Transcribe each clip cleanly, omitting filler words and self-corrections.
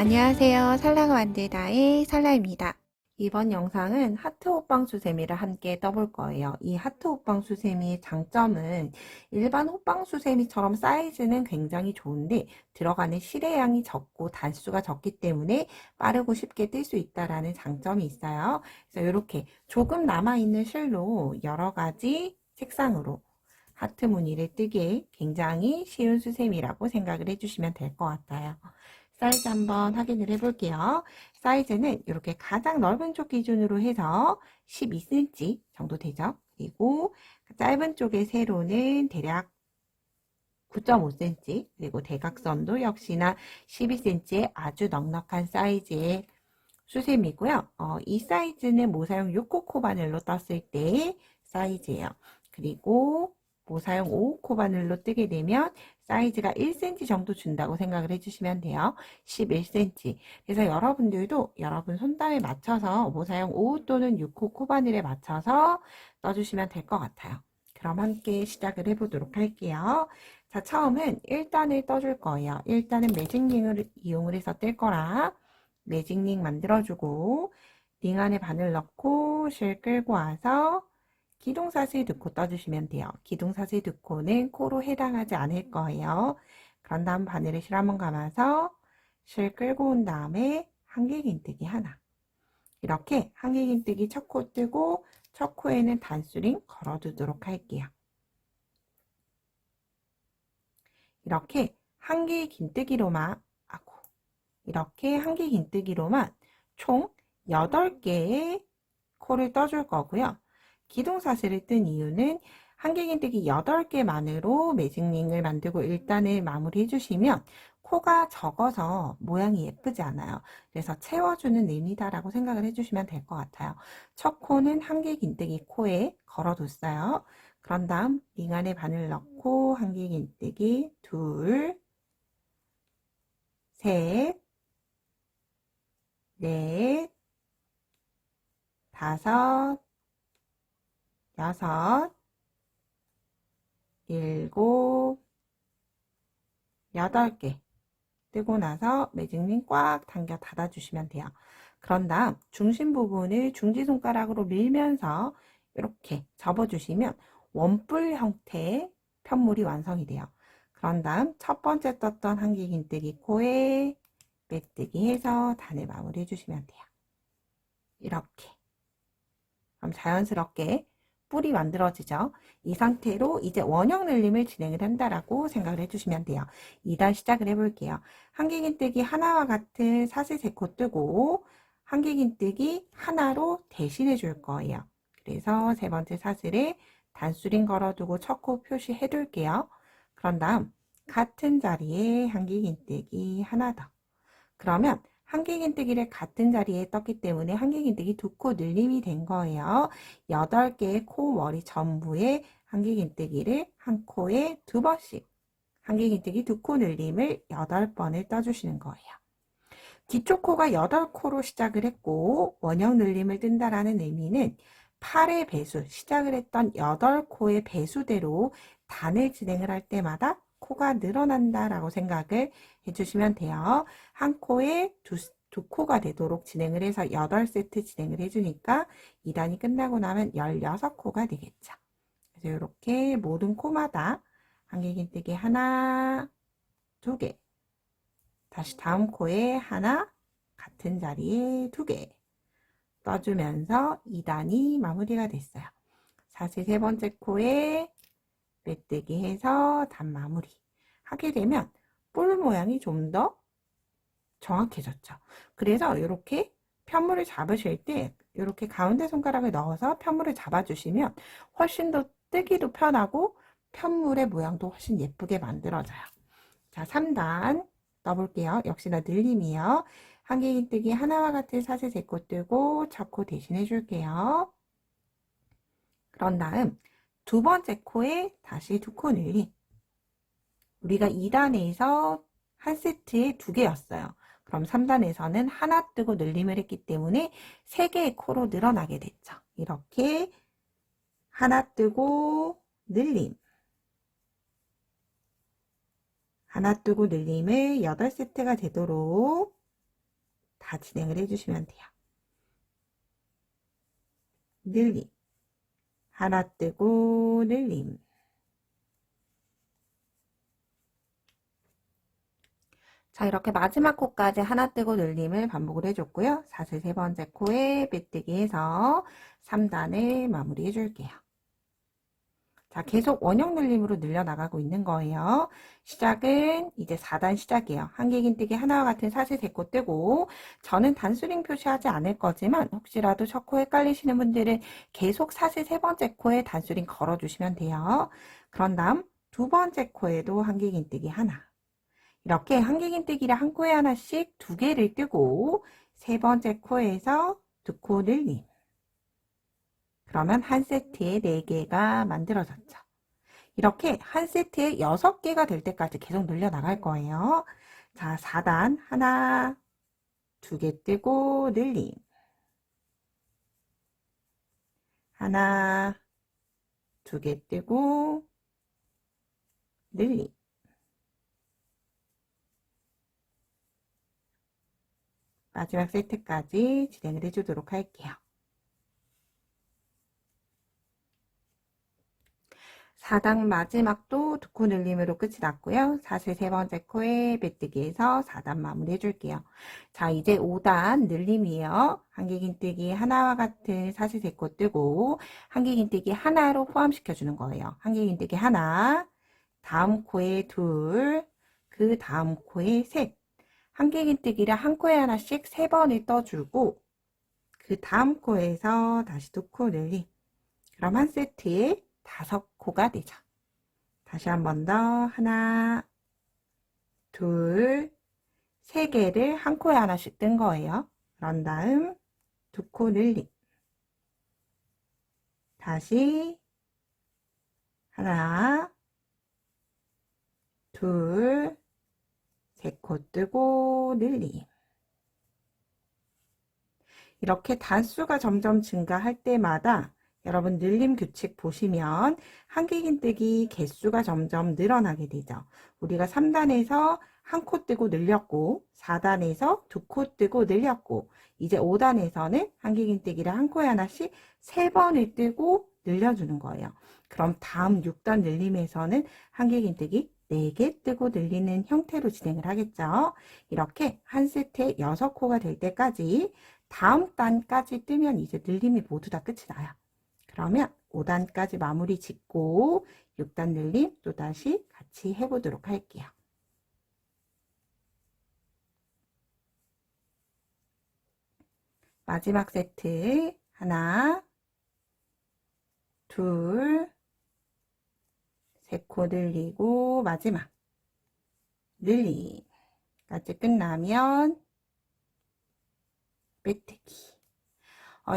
안녕하세요. 살라가 만들다의 살라입니다. 이번 영상은 하트 호빵 수세미를 함께 떠볼 거예요. 이 하트 호빵 수세미의 장점은 일반 호빵 수세미처럼 사이즈는 굉장히 좋은데 들어가는 실의 양이 적고 단수가 적기 때문에 빠르고 쉽게 뜰 수 있다는 장점이 있어요. 그래서 이렇게 조금 남아있는 실로 여러 가지 색상으로 하트 무늬를 뜨기에 굉장히 쉬운 수세미라고 생각을 해주시면 될 것 같아요. 사이즈 한번 확인을 해볼게요. 사이즈는 이렇게 가장 넓은 쪽 기준으로 해서 12cm 정도 되죠. 그리고 짧은 쪽의 세로는 대략 9.5cm, 그리고 대각선도 역시나 12cm의 아주 넉넉한 사이즈의 수세미고요. 이 사이즈는 모사용 6코 바늘로 떴을 때의 사이즈예요. 그리고 모사용 5코 바늘로 뜨게 되면 사이즈가 1cm 정도 준다고 생각을 해주시면 돼요. 11cm. 그래서 여러분들도 여러분 손땀에 맞춰서 모사용 5 또는 6호 코바늘에 맞춰서 떠주시면 될 것 같아요. 그럼 함께 시작을 해보도록 할게요. 자, 처음은 1단을 떠줄 거예요. 1단은 매직링을 이용을 해서 뜰 거라 매직링 만들어주고 링 안에 바늘 넣고 실 끌고 와서 기둥사슬 2코 떠주시면 돼요. 기둥사슬 2코는 코로 해당하지 않을 거예요. 그런 다음 바늘에 실 한번 감아서 실 끌고 온 다음에 한길긴뜨기 하나. 이렇게 한길긴뜨기 첫 코 뜨고 첫 코에는 단수링 걸어두도록 할게요. 이렇게 한길긴뜨기로만 이렇게 한길긴뜨기로만 총 8개의 코를 떠줄 거고요. 기둥사슬을 뜬 이유는 한길긴뜨기 8개만으로 매직링을 만들고 1단을 마무리 해주시면 코가 적어서 모양이 예쁘지 않아요. 그래서 채워주는 의미다라고 생각을 해주시면 될 것 같아요. 첫 코는 한길긴뜨기 코에 걸어뒀어요. 그런 다음 링 안에 바늘 넣고 한길긴뜨기 둘, 셋, 넷, 다섯, 여섯, 일곱, 8개 뜨고 나서 매직링 꽉 당겨 닫아주시면 돼요. 그런 다음 중심 부분을 중지손가락으로 밀면서 이렇게 접어주시면 원뿔 형태의 편물이 완성이 돼요. 그런 다음 첫 번째 떴던 한길긴뜨기 코에 빼뜨기 해서 단을 마무리 해주시면 돼요. 이렇게. 그럼 자연스럽게 뿔이 만들어지죠. 이 상태로 이제 원형 늘림을 진행을 한다라고 생각을 해주시면 돼요. 2단 시작을 해볼게요. 한길긴뜨기 하나와 같은 사슬 3코 뜨고 한길긴뜨기 하나로 대신해 줄 거예요. 그래서 세 번째 사슬에 단수링 걸어두고 첫 코 표시해 둘게요. 그런 다음 같은 자리에 한길긴뜨기 하나 더. 그러면 한길긴뜨기를 같은 자리에 떴기 때문에 한길긴뜨기 2코 늘림이 된 거예요. 8개의 코 머리 전부에 한길긴뜨기를 한 코에 2번씩 한길긴뜨기 2코 늘림을 8번을 떠주시는 거예요. 뒤쪽 코가 8코로 시작을 했고 원형 늘림을 뜬다라는 의미는 8의 배수, 시작을 했던 8코의 배수대로 단을 진행을 할 때마다 코가 늘어난다라고 생각을 해주시면 돼요. 한 코에 두 코가 되도록 진행을 해서 8세트 진행을 해주니까 2단이 끝나고 나면 16코가 되겠죠. 그래서 이렇게 모든 코마다 한길긴뜨기 하나, 2개, 다시 다음 코에 하나, 같은 자리에 2개 떠주면서 2단이 마무리가 됐어요. 사슬 세 번째 코에 빼뜨기 해서 단 마무리 하게 되면 뿔 모양이 좀 더 정확해졌죠. 그래서 이렇게 편물을 잡으실 때 이렇게 가운데 손가락을 넣어서 편물을 잡아주시면 훨씬 더 뜨기도 편하고 편물의 모양도 훨씬 예쁘게 만들어져요. 자, 3단 떠볼게요. 역시나 늘림이요. 한길긴뜨기 하나와 같은 사슬 3코 뜨고 첫 코 대신해 줄게요. 그런 다음 두 번째 코에 다시 2코 늘림. 우리가 2단에서 한 세트에 2개였어요. 그럼 3단에서는 하나 뜨고 늘림을 했기 때문에 3개의 코로 늘어나게 됐죠. 이렇게 하나 뜨고 늘림, 하나 뜨고 늘림을 8세트가 되도록 다 진행을 해주시면 돼요. 늘림, 하나 뜨고 늘림. 자, 이렇게 마지막 코까지 하나 뜨고 늘림을 반복을 해줬고요. 사슬 세 번째 코에 빼뜨기 해서 3단을 마무리 해줄게요. 자, 계속 원형 늘림으로 늘려나가고 있는 거예요. 시작은 이제 4단 시작이에요. 한길긴뜨기 하나와 같은 사슬 세 코 뜨고, 저는 단수링 표시하지 않을 거지만 혹시라도 첫 코 헷갈리시는 분들은 계속 사슬 세 번째 코에 단수링 걸어주시면 돼요. 그런 다음 두 번째 코에도 한길긴뜨기 하나. 이렇게 한길긴뜨기를 한 코에 하나씩 두 개를 뜨고 세 번째 코에서 두 코 늘림. 그러면 한 세트에 4개가 만들어졌죠. 이렇게 한 세트에 6개가 될 때까지 계속 늘려나갈 거예요. 자, 4단 하나, 2개 뜨고 늘림. 하나, 2개 뜨고 늘림. 마지막 세트까지 진행을 해주도록 할게요. 4단 마지막도 두 코 늘림으로 끝이 났고요. 사슬 세 번째 코에 빼뜨기해서 4단 마무리 해줄게요. 자, 이제 5단 늘림이에요. 한길긴뜨기 하나와 같은 사슬 세 코 뜨고 한길긴뜨기 하나로 포함시켜주는 거예요. 한길긴뜨기 하나, 다음 코에 둘, 그 다음 코에 셋. 한길긴뜨기를 한 코에 하나씩 3번을 떠주고 그 다음 코에서 다시 두 코 늘림. 그럼 한 세트에 5코가 되죠. 다시 한 번 더 하나, 둘, 3개를 한 코에 하나씩 뜬 거예요. 그런 다음 두 코 늘림. 다시 하나, 둘, 3코 뜨고 늘림. 이렇게 단수가 점점 증가할 때마다 여러분 늘림 규칙 보시면 한길긴뜨기 개수가 점점 늘어나게 되죠. 우리가 3단에서 한 코 뜨고 늘렸고 4단에서 두 코 뜨고 늘렸고 이제 5단에서는 한길긴뜨기를 한 코에 하나씩 3번을 뜨고 늘려주는 거예요. 그럼 다음 6단 늘림에서는 한길긴뜨기 4개 뜨고 늘리는 형태로 진행을 하겠죠. 이렇게 한 세트에 6코가 될 때까지 다음 단까지 뜨면 이제 늘림이 모두 다 끝이 나요. 그러면 5단까지 마무리 짓고 6단 늘림 또다시 같이 해보도록 할게요. 마지막 세트 하나, 둘, 3코 늘리고 마지막 늘림까지 끝나면 빼뜨기.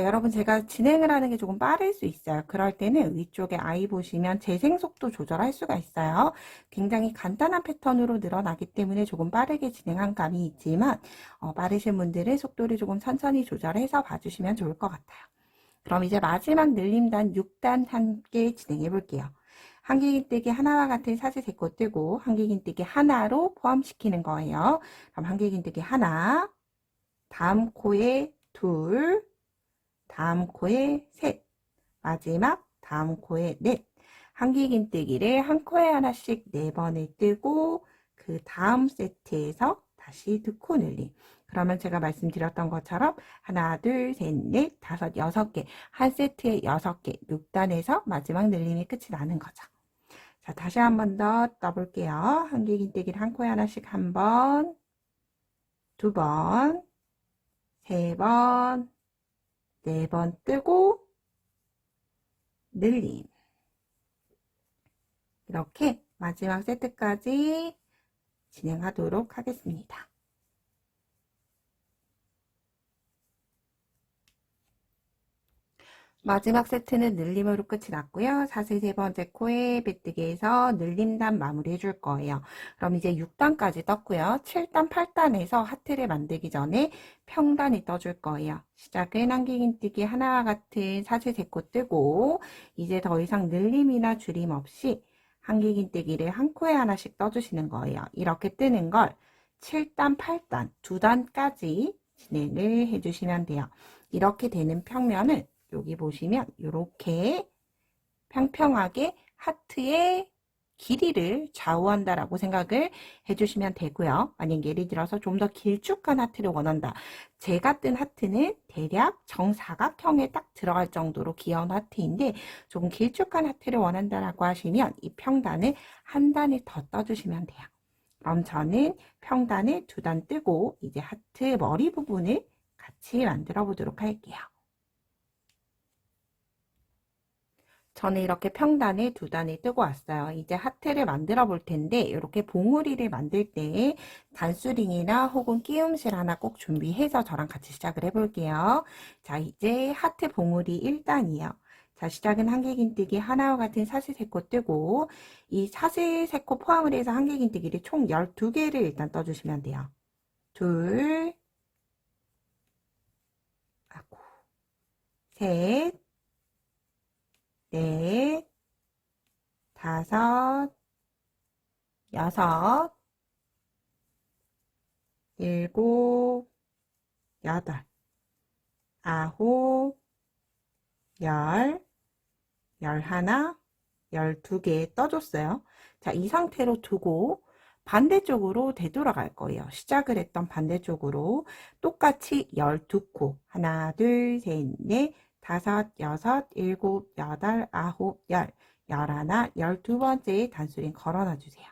여러분 제가 진행을 하는 게 조금 빠를 수 있어요. 그럴 때는 위쪽에 아이 보시면 재생 속도 조절할 수가 있어요. 굉장히 간단한 패턴으로 늘어나기 때문에 조금 빠르게 진행한 감이 있지만 빠르신 분들은 속도를 조금 천천히 조절해서 봐주시면 좋을 것 같아요. 그럼 이제 마지막 늘림단 6단 함께 진행해 볼게요. 한길긴뜨기 하나와 같은 사슬 3코 뜨고 한길긴뜨기 하나로 포함시키는 거예요. 그럼 한길긴뜨기 하나, 다음 코에 둘, 다음 코에 셋, 마지막 다음 코에 넷. 한길긴뜨기를 한 코에 하나씩 4번을 뜨고 그 다음 세트에서 다시 두 코 늘림. 그러면 제가 말씀드렸던 것처럼 하나, 둘, 셋, 넷, 다섯, 6개. 한 세트에 6개, 6단에서 마지막 늘림이 끝이 나는 거죠. 자, 다시 한 번 더 떠볼게요. 한길긴뜨기를 한 코에 하나씩 한 번, 2번, 3번, 4번 뜨고 늘림. 이렇게 마지막 세트까지 진행하도록 하겠습니다. 마지막 세트는 늘림으로 끝이 났고요. 사슬 세 번째 코에 빼뜨기해서 늘림단 마무리 해줄 거예요. 그럼 이제 6단까지 떴고요. 7단, 8단에서 하트를 만들기 전에 평단이 떠줄 거예요. 시작은 한길긴뜨기 하나와 같은 사슬 세 코 뜨고 이제 더 이상 늘림이나 줄임 없이 한길긴뜨기를 한 코에 하나씩 떠주시는 거예요. 이렇게 뜨는 걸 7단, 8단, 2단까지 진행을 해주시면 돼요. 이렇게 되는 평면은 여기 보시면 이렇게 평평하게 하트의 길이를 좌우한다라고 생각을 해주시면 되고요. 만약 예를 들어서 좀 더 길쭉한 하트를 원한다. 제가 뜬 하트는 대략 정사각형에 딱 들어갈 정도로 귀여운 하트인데 조금 길쭉한 하트를 원한다라고 하시면 이 평단을 한 단을 더 떠주시면 돼요. 그럼 저는 평단을 두 단 뜨고 이제 하트 머리 부분을 같이 만들어 보도록 할게요. 저는 이렇게 평단에 두 단을 뜨고 왔어요. 이제 하트를 만들어 볼 텐데 이렇게 봉우리를 만들 때 단수링이나 혹은 끼움실 하나 꼭 준비해서 저랑 같이 시작을 해볼게요. 자, 이제 하트 봉우리 1단이요. 자, 시작은 한길긴뜨기 하나와 같은 사슬세코 뜨고 이 사슬세코 포함을 해서 한길긴뜨기를 총 12개를 일단 떠주시면 돼요. 둘, 아고, 셋, 넷, 다섯, 여섯, 일곱, 여덟, 아홉, 열, 열하나, 12개 떠줬어요. 자, 이 상태로 두고 반대쪽으로 되돌아갈 거예요. 시작을 했던 반대쪽으로 똑같이 12코. 하나, 둘, 셋, 넷, 다섯, 여섯, 일곱, 여덟, 아홉, 열, 열하나, 12번째 단수링 걸어놔 주세요.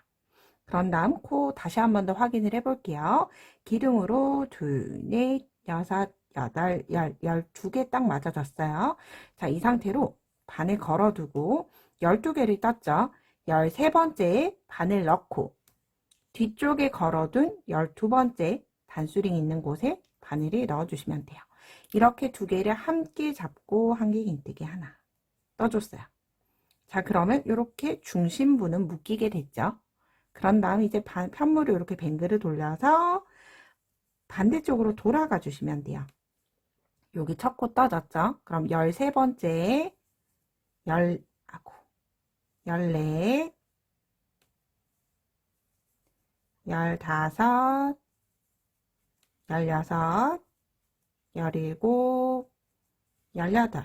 그런 다음 코 다시 한 번 더 확인을 해볼게요. 기둥으로 둘, 넷, 여섯, 여덟, 열, 12개 딱 맞아졌어요. 자, 이 상태로 바늘 걸어두고 12개를 떴죠. 13번째 바늘 넣고 뒤쪽에 걸어둔 12번째 단수링 있는 곳에 바늘을 넣어주시면 돼요. 이렇게 두 개를 함께 잡고 한길긴뜨기 하나 떠줬어요. 자, 그러면 이렇게 중심부는 묶이게 됐죠. 그런 다음 이제 편물을 이렇게 뱅글을 돌려서 반대쪽으로 돌아가 주시면 돼요. 여기 첫 코 떠졌죠? 그럼 13번째, 14, 15, 16, 17, 18, 19, 20,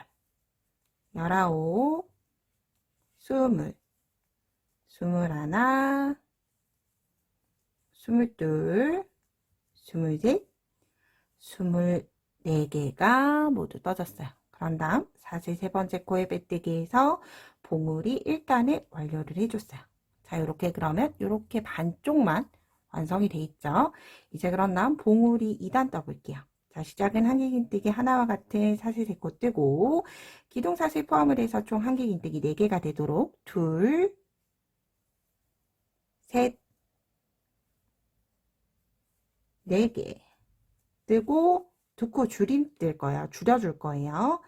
21, 22, 23, 24개가 모두 떠졌어요. 그런 다음 사슬 세 번째 코에 빼뜨기해서 봉우리 1단을 완료를 해줬어요. 자, 이렇게 그러면 이렇게 반쪽만 완성이 돼 있죠. 이제 그런 다음 봉우리 2단 떠볼게요. 자, 시작은 한길긴뜨기 하나와 같은 사슬 세 코 뜨고 기둥사슬 포함을 해서 총 한길긴뜨기 4개가 되도록 둘, 셋, 4개 뜨고 두 코 줄임 뜰 거예요. 줄여줄 거예요.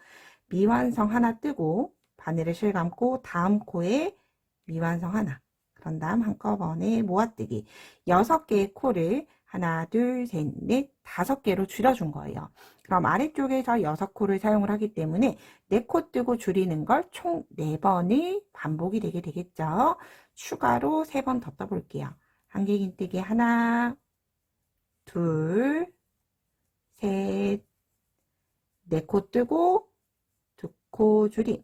미완성 하나 뜨고 바늘을 실감고 다음 코에 미완성 하나. 그런 다음 한꺼번에 모아뜨기 6개의 코를 하나, 둘, 셋, 넷, 5개로 줄여준 거예요. 그럼 아래쪽에서 6코를 사용을 하기 때문에 4코 뜨고 줄이는 걸 총 4번이 반복이 되게 되겠죠. 추가로 3번 더 떠볼게요. 한길긴뜨기 하나, 둘, 셋, 4코 뜨고 2코 줄임.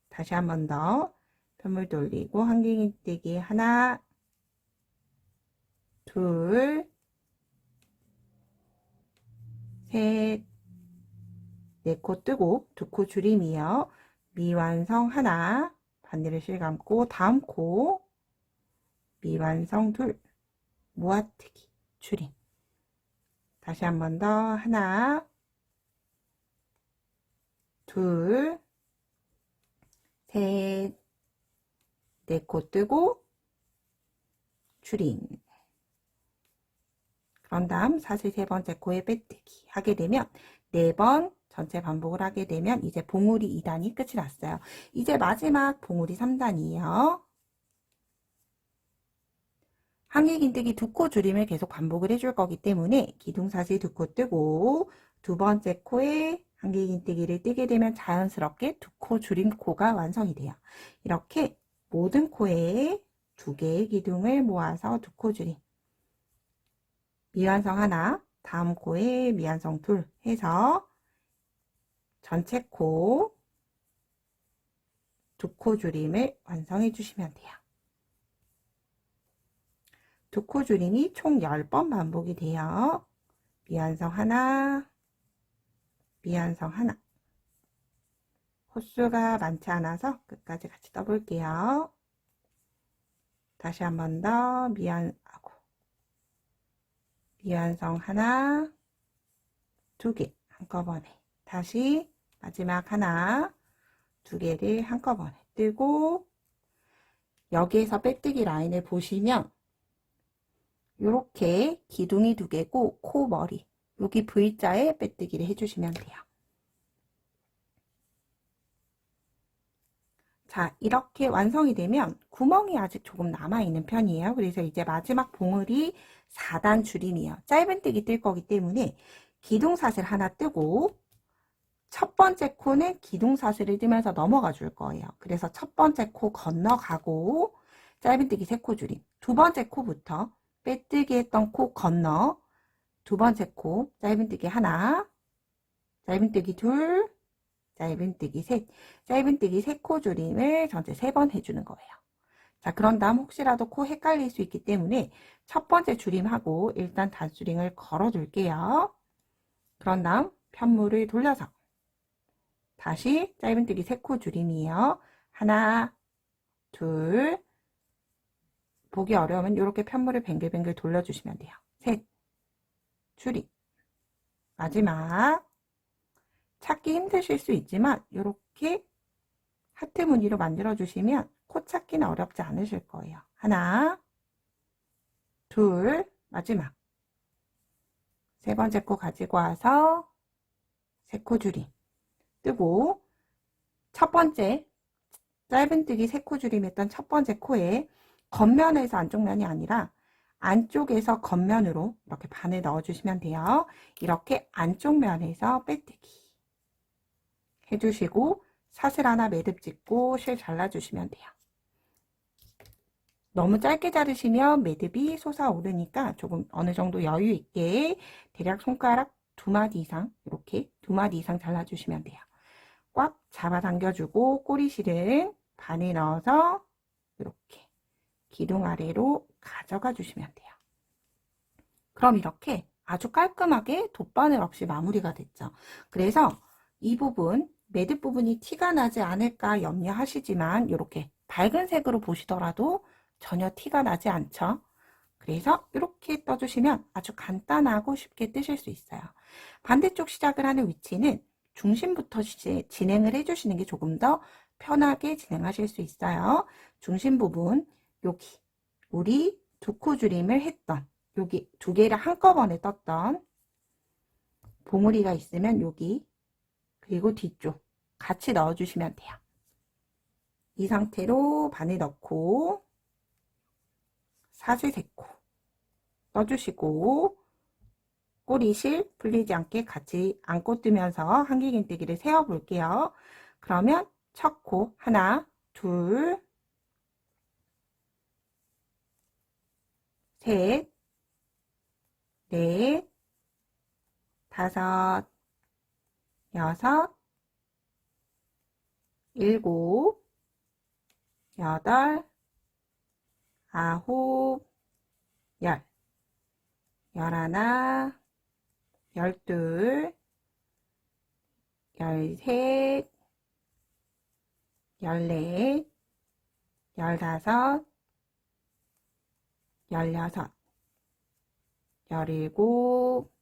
다시 한 번 더 편물 돌리고 한길긴뜨기 하나, 둘, 셋, 4코 뜨고 2코 줄임이요. 미완성 하나, 바늘을 실감고 다음 코 미완성 둘, 모아뜨기 줄임. 다시 한 번 더 하나, 둘, 셋, 4코 뜨고 줄임. 그런 다음 사슬 세 번째 코에 빼뜨기 하게 되면 4번 전체 반복을 하게 되면 이제 봉우리 2단이 끝이 났어요. 이제 마지막 봉우리 3단이에요. 한길긴뜨기 2코 줄임을 계속 반복을 해줄 거기 때문에 기둥사슬 2코 뜨고 두 번째 코에 한길긴뜨기를 뜨게 되면 자연스럽게 2코 줄임 코가 완성이 돼요. 이렇게 모든 코에 2개의 기둥을 모아서 2코 줄임 미완성 하나, 다음 코에 미완성 둘 해서 전체 코 두 코 줄임을 완성해 주시면 돼요. 두 코 줄임이 총 10번 반복이 돼요. 미완성 하나, 미완성 하나. 호수가 많지 않아서 끝까지 같이 떠볼게요. 다시 한 번 더 미완성 하나, 두 개 한꺼번에. 다시 마지막 하나, 두 개를 한꺼번에 뜨고, 여기에서 빼뜨기 라인을 보시면 이렇게 기둥이 두 개고 코 머리 여기 V자에 빼뜨기를 해주시면 돼요. 자, 이렇게 완성이 되면 구멍이 아직 조금 남아있는 편이에요. 그래서 이제 마지막 봉우리 4단 줄임이에요. 짧은뜨기 뜰 거기 때문에 기둥사슬 하나 뜨고 첫 번째 코는 기둥사슬을 뜨면서 넘어가 줄 거예요. 그래서 첫 번째 코 건너가고 짧은뜨기 3코 줄임. 두 번째 코부터 빼뜨기 했던 코 건너 두 번째 코 짧은뜨기 하나, 짧은뜨기 둘, 짧은뜨기 셋, 짧은뜨기 3코 줄임을 전체 3번 해주는 거예요. 자, 그런 다음 혹시라도 코 헷갈릴 수 있기 때문에 첫 번째 줄임하고 일단 단수링을 걸어 줄게요. 그런 다음 편물을 돌려서 다시 짧은뜨기 3코 줄임이에요. 하나, 둘, 보기 어려우면 이렇게 편물을 뱅글뱅글 돌려주시면 돼요. 셋, 줄임. 마지막 찾기 힘드실 수 있지만 이렇게 하트 무늬로 만들어 주시면 코 찾기는 어렵지 않으실 거예요. 하나, 둘, 마지막 세 번째 코 가지고 와서 3코 줄임 뜨고 첫 번째 짧은뜨기 3코 줄임 했던 첫 번째 코에 겉면에서 안쪽 면이 아니라 안쪽에서 겉면으로 이렇게 반을 넣어 주시면 돼요. 이렇게 안쪽 면에서 빼뜨기 해주시고 사슬 하나 매듭 짓고 실 잘라주시면 돼요. 너무 짧게 자르시면 매듭이 솟아오르니까 조금 어느 정도 여유 있게 대략 손가락 2마디 이상 이렇게 2마디 이상 잘라주시면 돼요. 꽉 잡아당겨주고 꼬리실은 반에 넣어서 이렇게 기둥 아래로 가져가 주시면 돼요. 그럼 이렇게 아주 깔끔하게 돗바늘 없이 마무리가 됐죠. 그래서 이 부분 매듭 부분이 티가 나지 않을까 염려하시지만 이렇게 밝은 색으로 보시더라도 전혀 티가 나지 않죠. 그래서 이렇게 떠주시면 아주 간단하고 쉽게 뜨실 수 있어요. 반대쪽 시작을 하는 위치는 중심부터 진행을 해주시는 게 조금 더 편하게 진행하실 수 있어요. 중심 부분 여기 우리 두 코 줄임을 했던 여기 두 개를 한꺼번에 떴던 봉우리가 있으면 여기 그리고 뒤쪽 같이 넣어주시면 돼요. 이 상태로 바늘 넣고 사슬 3코 떠주시고 꼬리실 풀리지 않게 같이 안고 뜨면서 한길긴뜨기를 세워 볼게요. 그러면 첫 코 하나, 둘, 셋, 넷, 다섯, 여섯, 일곱, 여덟, 아홉, 열, 열하나, 열둘, 열셋, 열넷, 열다섯, 열여섯, 열일곱,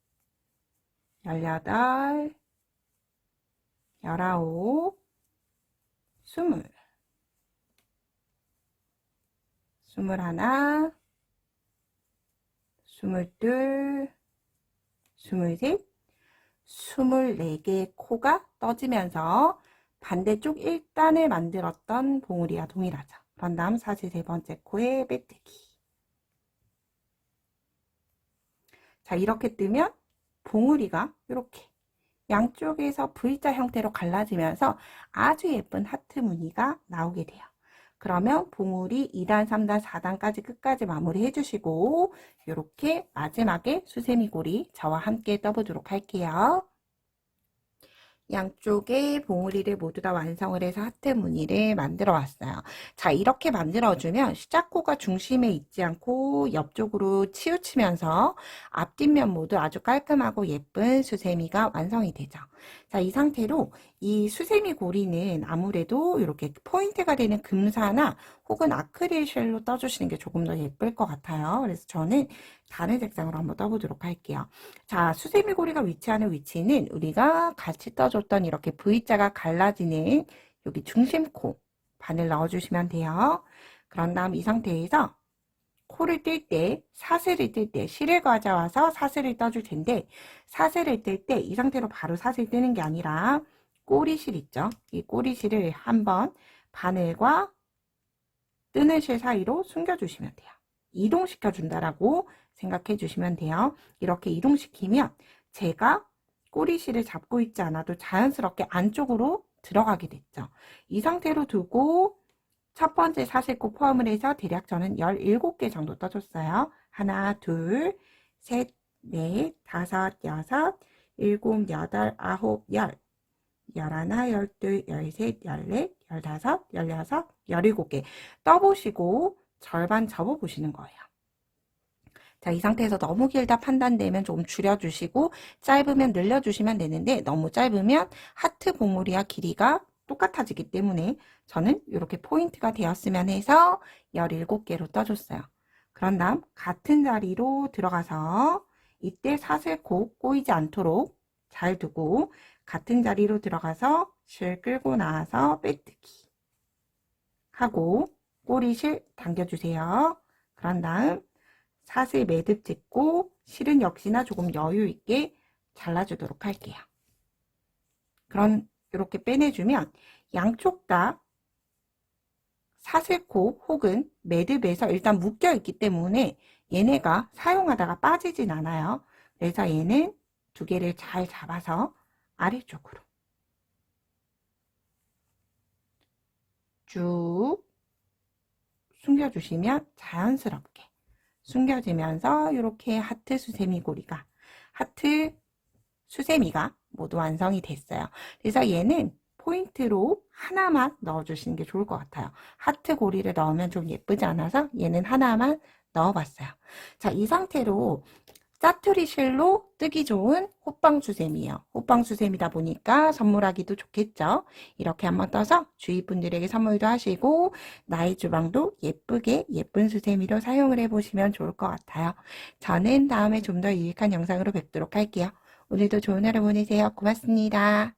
열여덟, 열아홉, 20, 21, 22, 23, 24개의 코가 떠지면서 반대쪽 1단을 만들었던 봉우리와 동일하죠. 그런 다음 사슬 3번째 코에 빼뜨기. 자, 이렇게 뜨면 봉우리가 이렇게 양쪽에서 V자 형태로 갈라지면서 아주 예쁜 하트 무늬가 나오게 돼요. 그러면 봉우리 2단, 3단, 4단까지 끝까지 마무리 해주시고 이렇게 마지막에 수세미 고리 저와 함께 떠보도록 할게요. 양쪽에 봉우리를 모두 다 완성을 해서 하트 무늬를 만들어 왔어요. 자, 이렇게 만들어주면 시작코가 중심에 있지 않고 옆쪽으로 치우치면서 앞뒷면 모두 아주 깔끔하고 예쁜 수세미가 완성이 되죠. 자, 이 상태로 이 수세미 고리는 아무래도 이렇게 포인트가 되는 금사나 혹은 아크릴 쉘로 떠주시는 게 조금 더 예쁠 것 같아요. 그래서 저는 다른 색상으로 한번 떠보도록 할게요. 자, 수세미 고리가 위치하는 위치는 우리가 같이 떠줬던 이렇게 V자가 갈라지는 여기 중심코 바늘 넣어주시면 돼요. 그런 다음 이 상태에서 코를 뜰 때, 사슬을 뜰 때, 실을 가져와서 사슬을 떠줄 텐데 사슬을 뜰 때 이 상태로 바로 사슬 뜨는 게 아니라 꼬리실 있죠? 이 꼬리실을 한번 바늘과 뜨는 실 사이로 숨겨주시면 돼요. 이동시켜 준다라고 생각해 주시면 돼요. 이렇게 이동시키면 제가 꼬리실을 잡고 있지 않아도 자연스럽게 안쪽으로 들어가게 됐죠. 이 상태로 두고 첫 번째 사슬코 포함을 해서 대략 저는 17개 정도 떠줬어요. 하나, 둘, 셋, 넷, 다섯, 여섯, 일곱, 여덟, 아홉, 열, 열하나, 열둘, 열셋, 열넷, 열다섯, 열여섯, 17개 떠보시고 절반 접어보시는 거예요. 자, 이 상태에서 너무 길다 판단되면 좀 줄여주시고 짧으면 늘려주시면 되는데 너무 짧으면 하트 봉우리와 길이가 똑같아지기 때문에 저는 이렇게 포인트가 되었으면 해서 17개로 떠줬어요. 그런 다음 같은 자리로 들어가서 이때 사슬코 꼬이지 않도록 잘 두고 같은 자리로 들어가서 실 끌고 나와서 빼뜨기 하고 꼬리실 당겨주세요. 그런 다음 사슬 매듭 짓고 실은 역시나 조금 여유 있게 잘라주도록 할게요. 그럼 이렇게 빼내주면 양쪽 다 사슬코 혹은 매듭에서 일단 묶여 있기 때문에 얘네가 사용하다가 빠지진 않아요. 그래서 얘는 두 개를 잘 잡아서 아래쪽으로 쭉 숨겨주시면 자연스럽게 숨겨지면서 이렇게 하트 수세미 고리가 하트 수세미가 모두 완성이 됐어요. 그래서 얘는 포인트로 하나만 넣어주시는 게 좋을 것 같아요. 하트 고리를 넣으면 좀 예쁘지 않아서 얘는 하나만 넣어봤어요. 자, 이 상태로 짜투리 실로 뜨기 좋은 호빵 수세미예요. 호빵 수세미다 보니까 선물하기도 좋겠죠. 이렇게 한번 떠서 주위 분들에게 선물도 하시고 나의 주방도 예쁘게 예쁜 수세미로 사용을 해보시면 좋을 것 같아요. 저는 다음에 좀 더 유익한 영상으로 뵙도록 할게요. 오늘도 좋은 하루 보내세요. 고맙습니다.